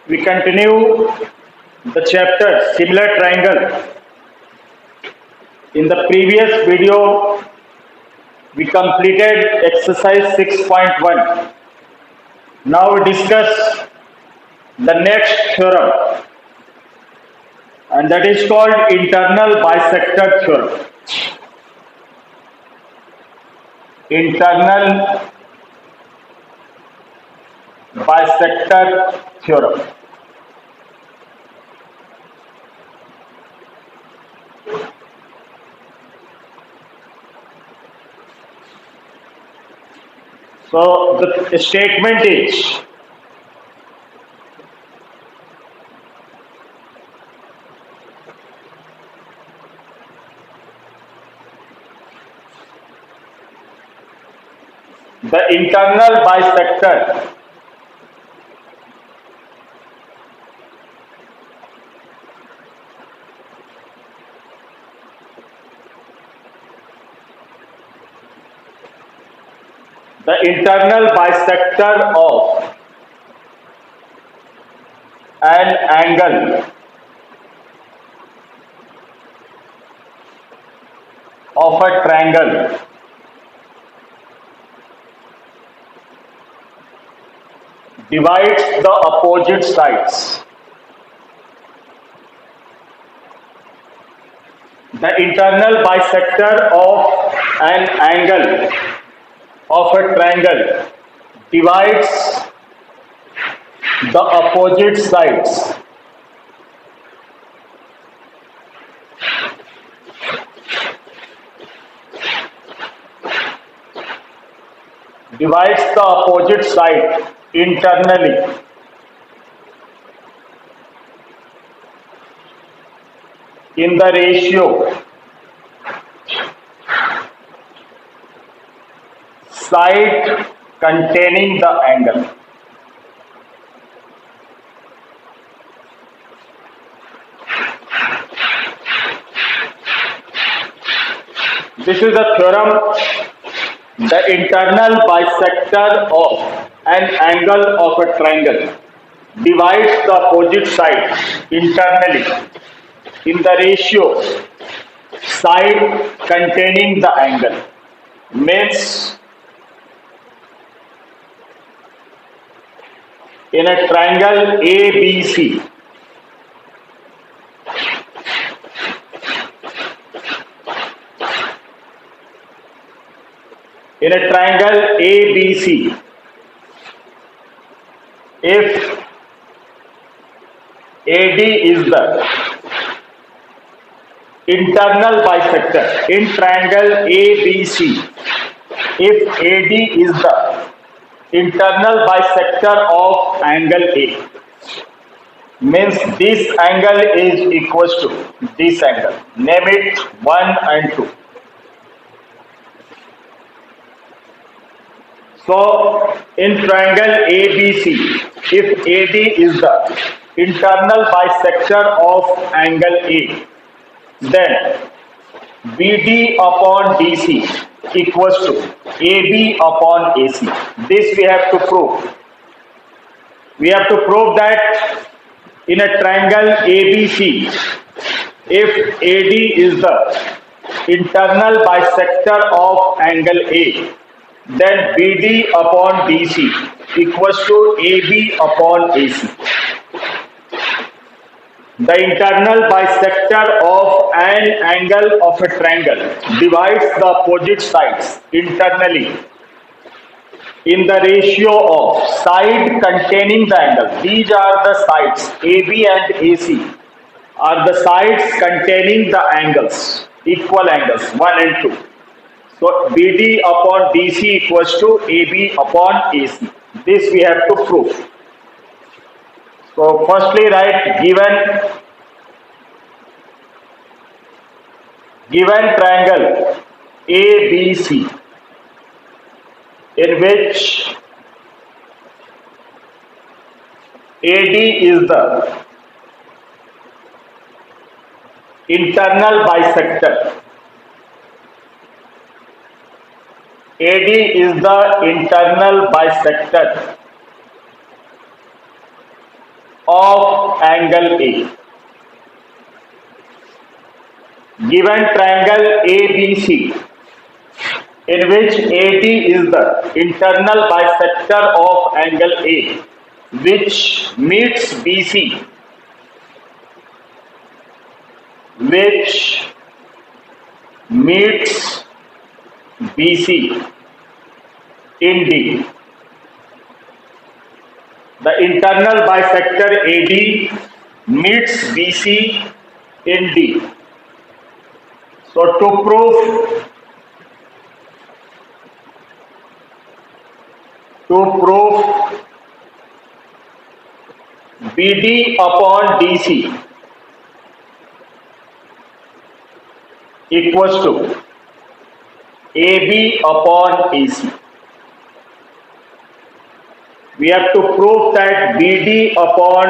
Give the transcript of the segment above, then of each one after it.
We continue the chapter similar triangle. In the previous video, we completed exercise 6.1. Now we discuss the next theorem, and that is called internal bisector theorem. Internal bisector theorem. So the statement is the internal bisector of an angle of a triangle divides the opposite sides. The internal bisector of an angle of a triangle divides the opposite sides. Divides the opposite side internally in the ratio side containing the angle. This is the theorem. The internal bisector of an angle of a triangle divides the opposite sides internally in the ratio side containing the angle. Means in a triangle ABC, in a triangle ABC, if AD is the internal bisector in triangle ABC, if AD is the internal bisector of angle A, means this angle is equals to this angle. Name it 1 and 2. So in triangle ABC, if AD is the internal bisector of angle A, then BD upon DC equals to AB upon AC. This we have to prove. We have to prove that in a triangle ABC, if AD is the internal bisector of angle A, then BD upon DC equals to AB upon AC. The internal bisector of an angle of a triangle divides the opposite sides internally in the ratio of side containing the angle. These are the sides, AB and AC are the sides containing the angles, equal angles 1 and 2. So BD upon DC equals to AB upon AC. This we have to prove. So firstly write given triangle ABC in which AD is the internal bisector. AD is the internal bisector of angle A. Given triangle ABC, in which AD is the internal bisector of angle A, which meets BC, which meets BC in D. The internal bisector AD meets BC in D. So to prove BD upon DC equals to AB upon AC. We have to prove that BD upon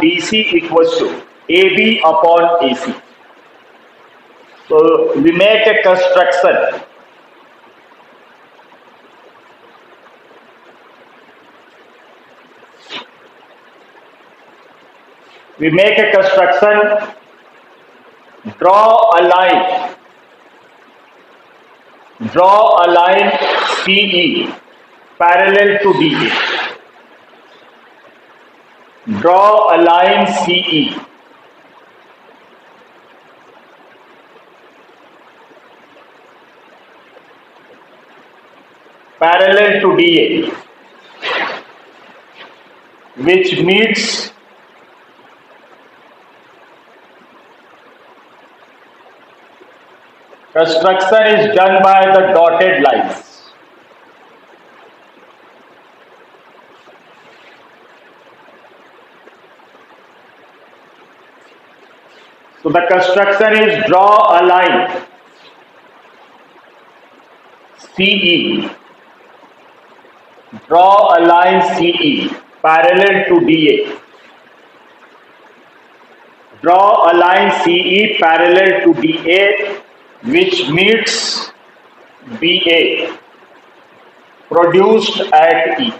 DC equals to AB upon AC. So we make a construction. We make a construction, draw a line CE parallel to DA. Draw a line CE parallel to DA, which meets construction is done by the dotted lines. So the construction is draw a line CE, draw a line CE parallel to DA. Draw a line CE parallel to DA, which meets BA produced at E.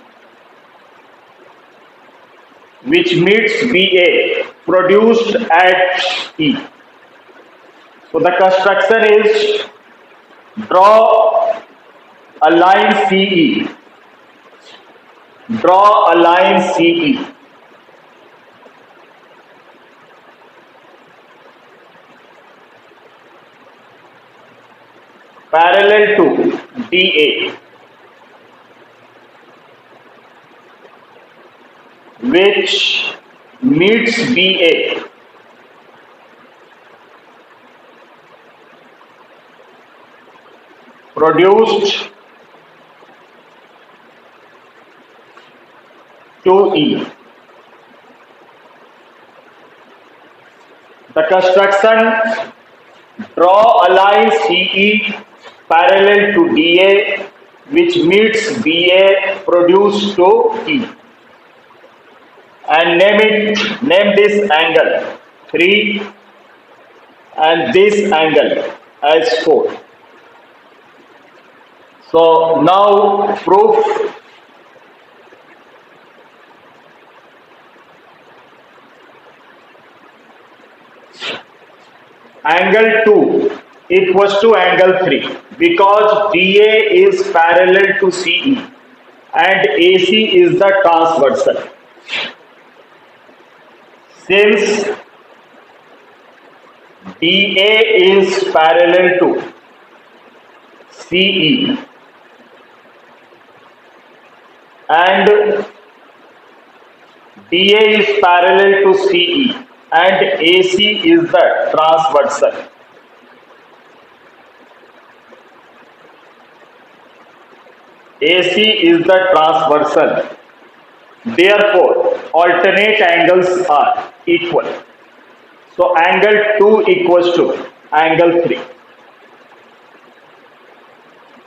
Which meets BA produced at E. So the construction is draw a line CE. Draw a line CE parallel to DA, which meets BA produced to E. The construction, draw a line CE parallel to DA, which meets BA produced to E, and name this angle 3 and this angle as 4. So now proof. Angle 2 equals to angle 3 because DA is parallel to CE and AC is the transversal. Since DA is parallel to CE and DA is parallel to CE and AC is the transversal. AC is the transversal. Therefore, alternate angles are equal. So, angle 2 equals to angle 3.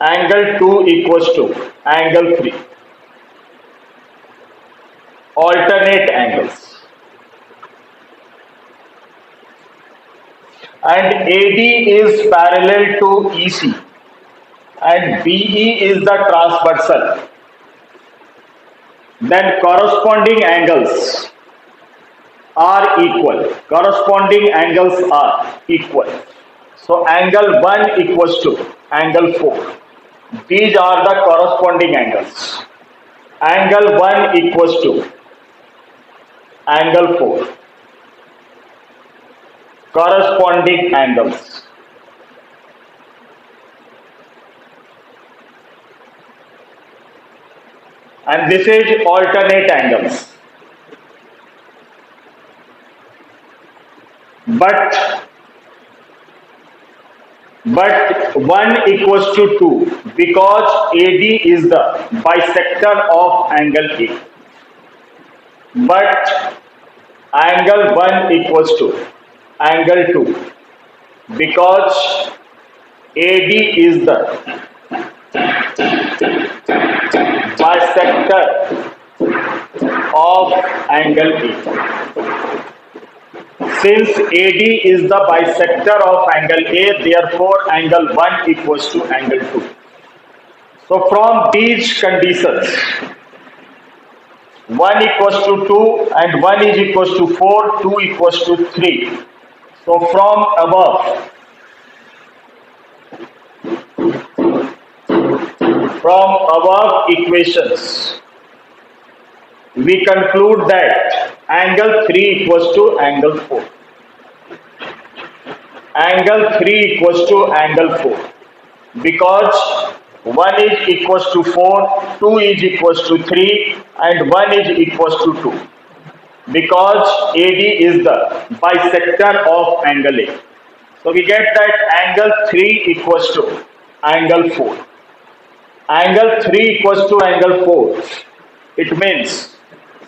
Angle 2 equals to angle 3. Alternate angles. And AD is parallel to EC and BE is the transversal. then corresponding angles are equal. Corresponding angles are equal. So angle 1 equals to angle 4. These are the corresponding angles. Angle 1 equals to angle 4. Corresponding angles. And this is alternate angles. But 1 equals to 2 because AD is the bisector of angle A. But angle 1 equals to angle 2 because AD is the bisector of angle A. Since AD is the bisector of angle A, therefore angle 1 equals to angle 2. So from these conditions, 1 equals to 2 and 1 is equals to 4, 2 equals to 3. So from above equations, we conclude that angle 3 equals to angle 4. Angle 3 equals to angle 4 because 1 is equals to 4, 2 is equals to 3 and 1 is equals to 2 because AD is the bisector of angle A. So we get that angle 3 equals to angle 4. Angle 3 equals to angle 4. It means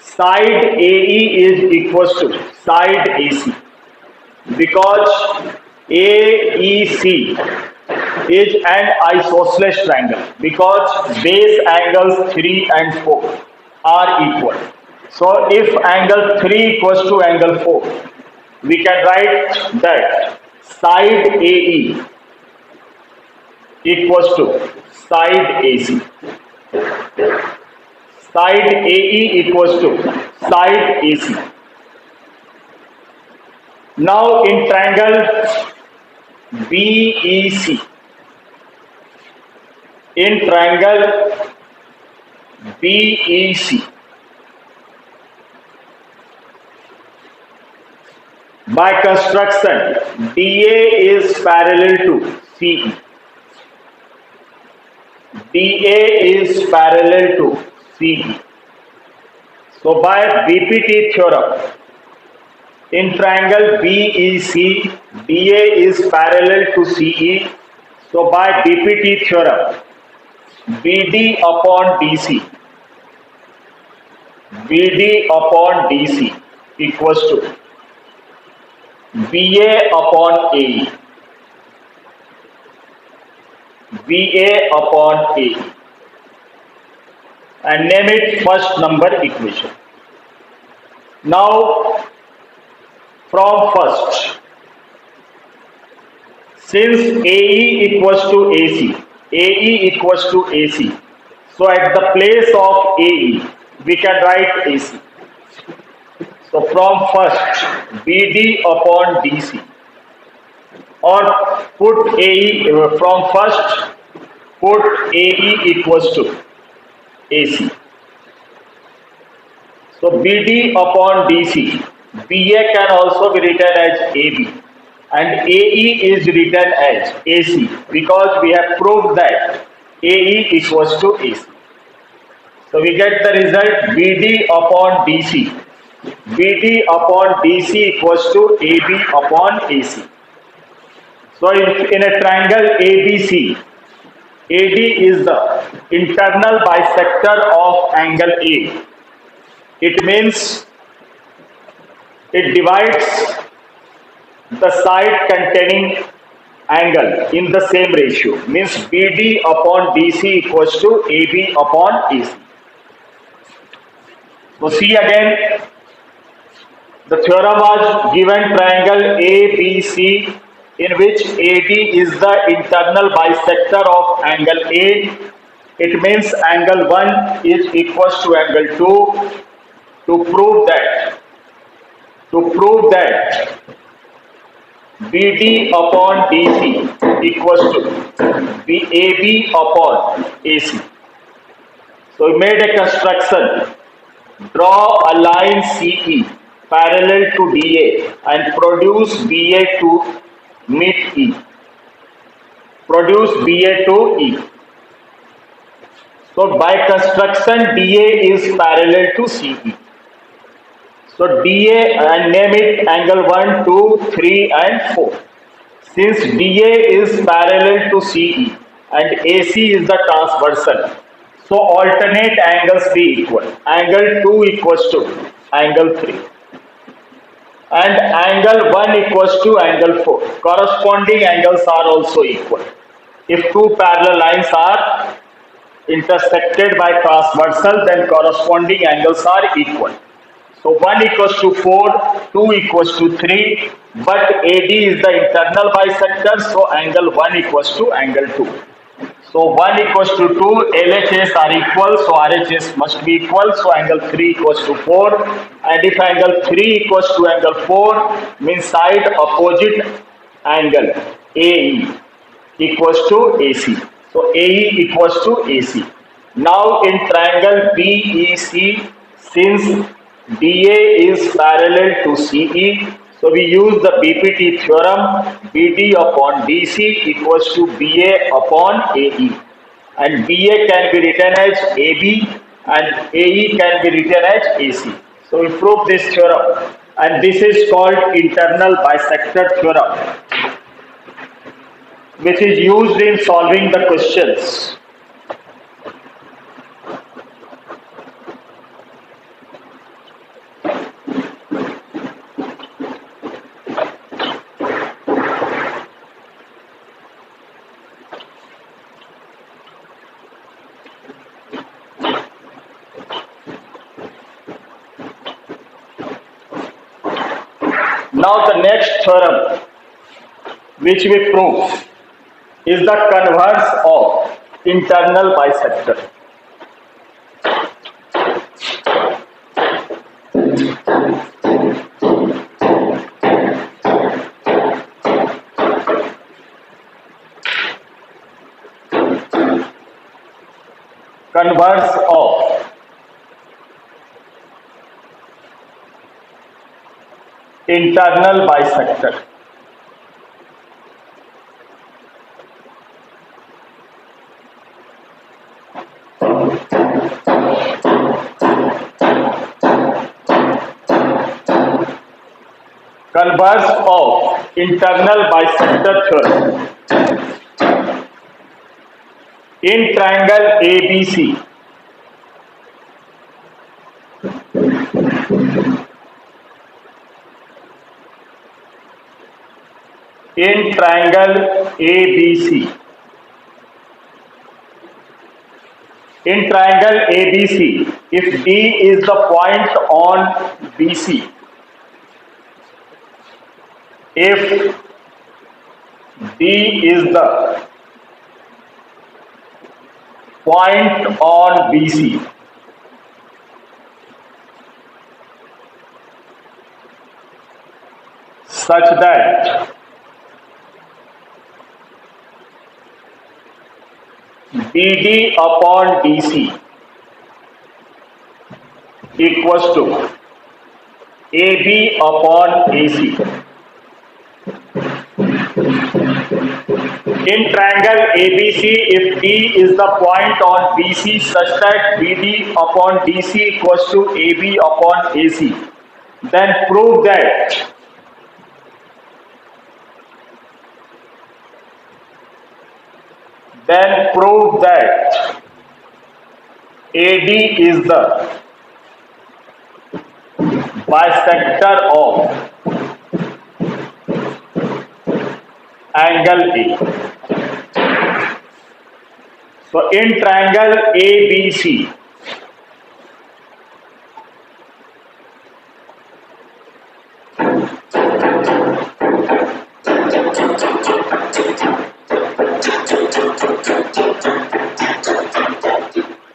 side AE is equals to side AC because AEC is an isosceles triangle because base angles 3 and 4 are equal. So if angle 3 equals to angle 4, we can write that side AE equals to side AC. Side AE equals to side AC. Now in triangle BEC, in triangle BEC, by construction, DA is parallel to CE. DA is parallel to CE. So by BPT theorem, in triangle BEC, DA is parallel to CE. So by BPT theorem, BD upon DC equals to BA upon AE. BA upon AE. And name it first number equation. Now from first, since AE equals to AC, so at the place of AE, we can write AC. So from first, BD upon DC, or put AE from first, put AE equals to AC. So BD upon DC, BA can also be written as AB and AE is written as AC because we have proved that AE equals to AC. So we get the result BD upon DC. BD upon DC equals to AB upon AC. So in a triangle ABC, AD is the internal bisector of angle A. It means it divides the side containing angle in the same ratio. Means BD upon DC equals to AB upon AC. So see again, the theorem was given triangle ABC in which AD is the internal bisector of angle A It means angle 1 is equals to angle 2. To prove that, BD upon DC equals to AB upon AC. So we made a construction. Draw a line CE parallel to DA and produce BA to meet E. Produce BA to E. So by construction, DA is parallel to CE. So DA, and name it angle 1, 2, 3 and 4. Since DA is parallel to CE and AC is the transversal, so alternate angles be equal. Angle 2 equals to angle 3 and angle 1 equals to angle 4. Corresponding angles are also equal. If two parallel lines are intersected by transversal, then corresponding angles are equal. So 1 equals to 4, 2 equals to 3, but AD is the internal bisector, so angle 1 equals to angle 2. So 1 equals to 2, LHS are equal, so RHS must be equal, so angle 3 equals to 4. And if angle 3 equals to angle 4, means side opposite angle AE equals to AC. So AE equals to AC. Now in triangle BEC, since DA is parallel to CE, so we use the BPT theorem. BD upon DC equals to BA upon AE, and BA can be written as AB and AE can be written as AC. So we prove this theorem, and this is called internal bisector theorem, which is used in solving the questions. Now the next theorem which we prove is the converse of internal bisector. Converse of internal bisector. Converse of internal bisector theorem. In triangle ABC, in triangle ABC, in triangle ABC, if D is the point on BC, if D is the point on BC, such that BD upon DC equals to AB upon AC. In triangle ABC, if D is the point on BC such that BD upon DC equals to AB upon AC, then prove that AD is the bisector of angle A. So in triangle ABC,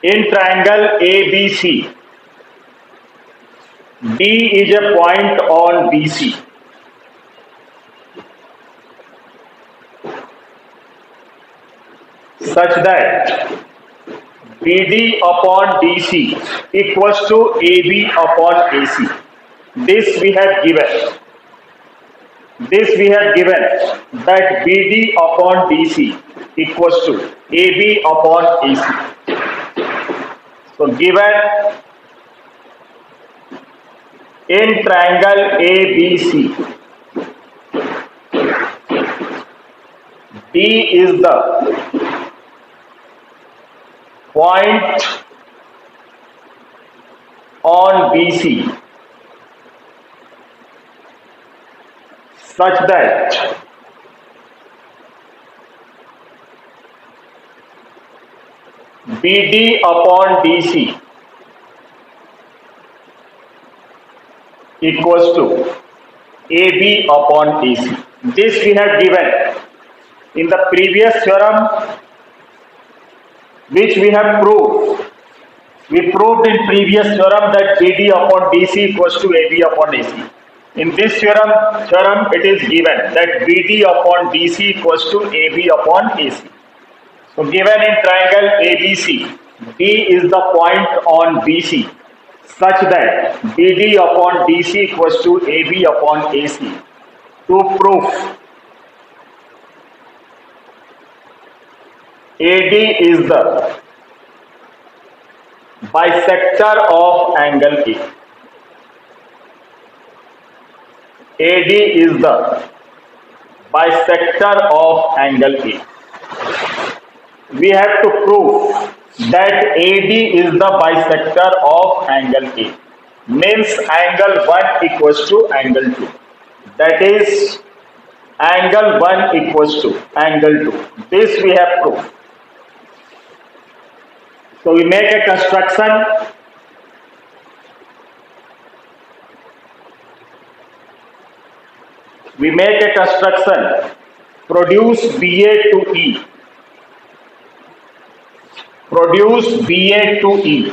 In triangle ABC, D is a point on BC such that BD upon DC equals to AB upon AC. This we have given. This we have given that BD upon DC equals to AB upon AC. So given in triangle ABC, D is the point on BC such that BD upon DC equals to AB upon AC. This we have given in the previous theorem, which we have proved. We proved in previous theorem that BD upon DC equals to AB upon AC. In this theorem it is given that BD upon DC equals to AB upon AC. So given in triangle ABC, D is the point on BC such that BD upon DC equals to AB upon AC. To prove AD is the bisector of angle A. AD is the bisector of angle A. We have to prove that AD is the bisector of angle A. Means angle 1 equals to angle 2. That is angle 1 equals to angle 2. This we have proved. So we make a construction. We make a construction. Produce BA to E. Produce BA to E.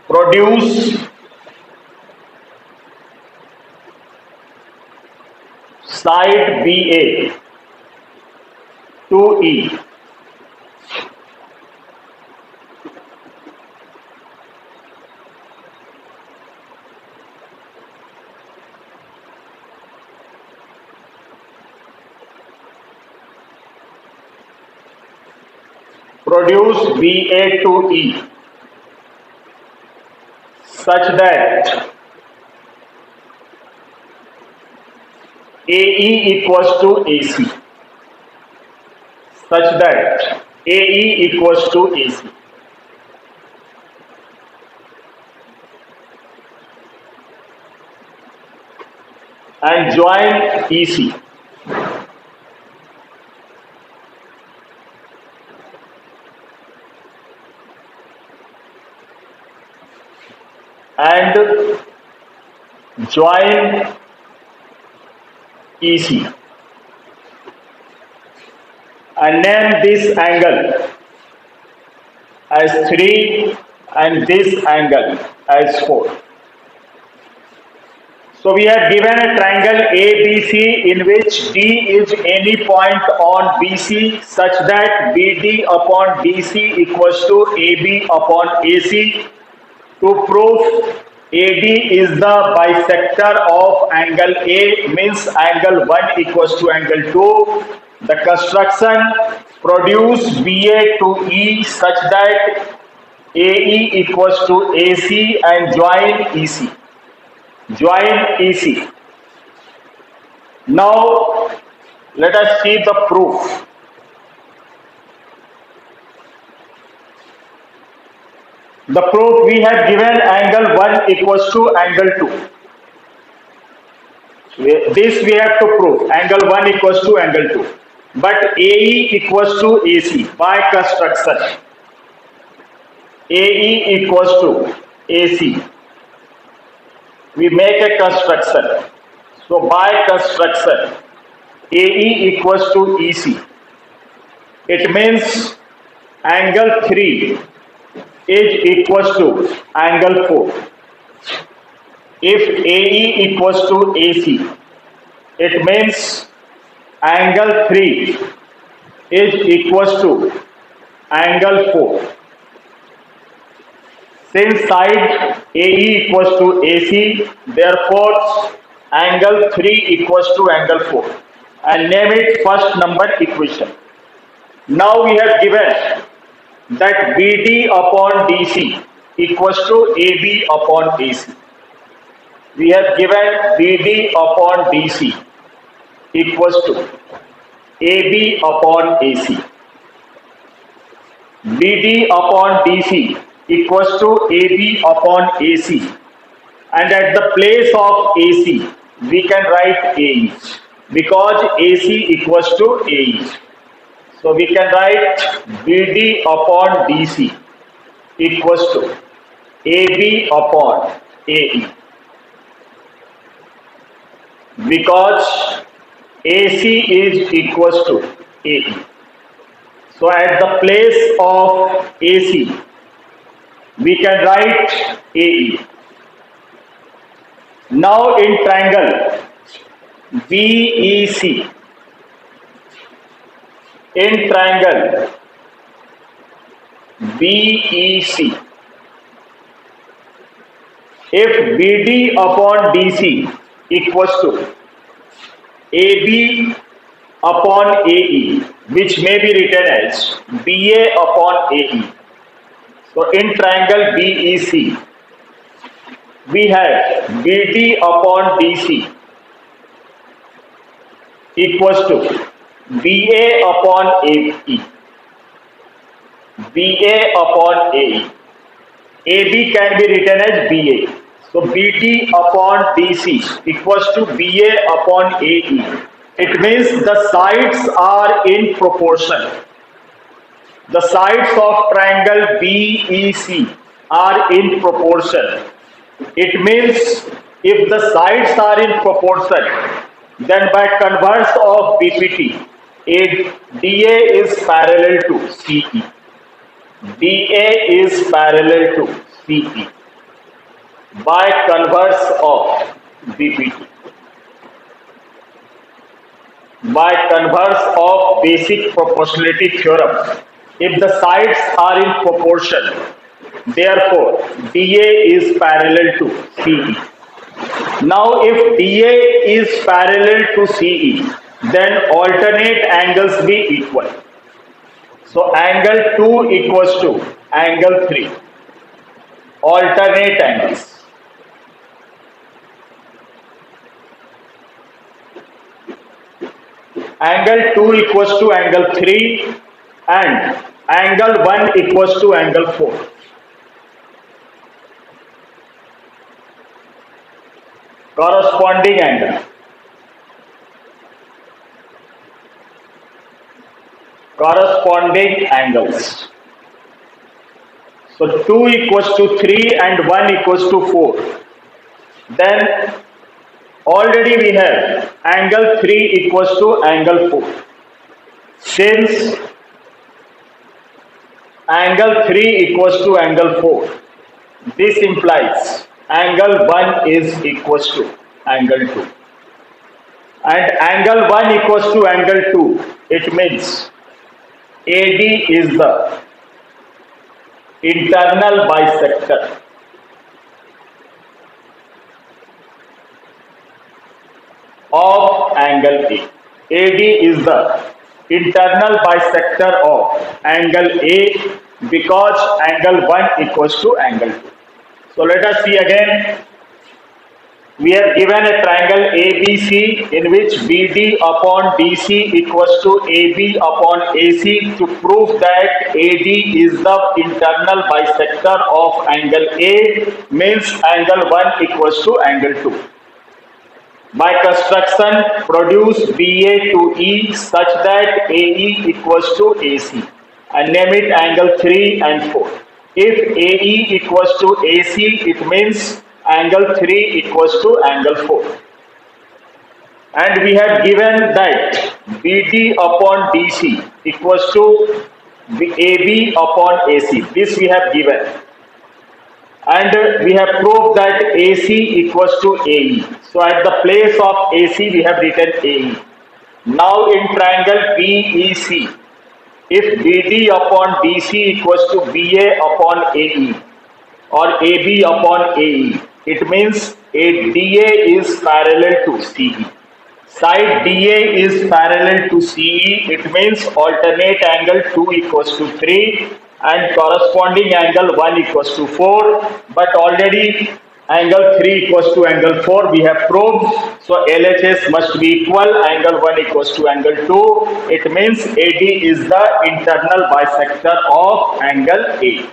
Produce side BA to E. Produce BA to E such that AE equals to AC. Such that AE equals to AC. And join EC. And join EC and name this angle as 3 and this angle as 4. So we have given a triangle ABC in which D is any point on BC such that BD upon DC equals to AB upon AC. To prove AD is the bisector of angle A, means angle 1 equals to angle 2. The construction, produce BA to E such that AE equals to AC and join EC. Join EC. Now let us see the proof. The proof, we have given angle 1 equals to angle 2. This we have to prove, angle 1 equals to angle 2. But AE equals to AC by construction. AE equals to AC. we make a construction. So by construction, AE equals to EC. It means angle 3 is equals to angle 4. If AE equals to AC, it means angle 3 is equals to angle 4. Since side AE equals to AC, therefore angle 3 equals to angle 4. And name it first number equation. Now we have given that BD upon DC equals to AB upon AC. We have given BD upon DC equals to AB upon AC. BD upon DC equals to AB upon AC, and at the place of AC we can write AE because AC equals to AE. So we can write BD upon DC equals to AB upon AE because AC is equals to AE. So at the place of AC we can write AE. Now in triangle BEC, in triangle BEC, if BD upon DC equals to AB upon AE, which may be written as BA upon AE. So in triangle BEC, we have BD upon DC equals to BA upon AE. BA upon AE. AB can be written as BA. So BD upon DC equals to BA upon AE. It means the sides are in proportion. The sides of triangle BEC are in proportion. It means if the sides are in proportion, then by converse of BPT, DA is parallel to CE. DA is parallel to CE by converse of BPT. By converse of basic proportionality theorem, if the sides are in proportion, therefore DA is parallel to CE. Now if DA is parallel to CE, then alternate angles be equal. So angle 2 equals to angle 3. Alternate angles. Angle 2 equals to angle 3 and angle 1 equals to angle 4. Corresponding angle. Corresponding angles. So 2 equals to 3 and 1 equals to 4. Then already we have angle 3 equals to angle 4. Since angle 3 equals to angle 4, this implies angle 1 is equals to angle 2. And angle 1 equals to angle 2, it means AD is the internal bisector of angle A. AD is the internal bisector of angle A because angle 1 equals to angle 2. So let us see again. We have given a triangle ABC in which BD upon DC equals to AB upon AC to prove that AD is the internal bisector of angle A, means angle 1 equals to angle 2. By construction, produce BA to E such that AE equals to AC and name it angle 3 and 4. If AE equals to AC, it means angle 3 equals to angle 4. And we have given that BD upon DC equals to AB upon AC. This we have given. And we have proved that AC equals to AE. So at the place of AC we have written AE. Now in triangle BEC, if BD upon DC equals to BA upon AE or AB upon AE, it means a DA is parallel to CE. Side DA is parallel to CE, it means alternate angle 2 equals to 3 and corresponding angle 1 equals to 4, but already angle 3 equals to angle 4 we have proved, so LHS must be equal, angle 1 equals to angle 2, it means AD is the internal bisector of angle A.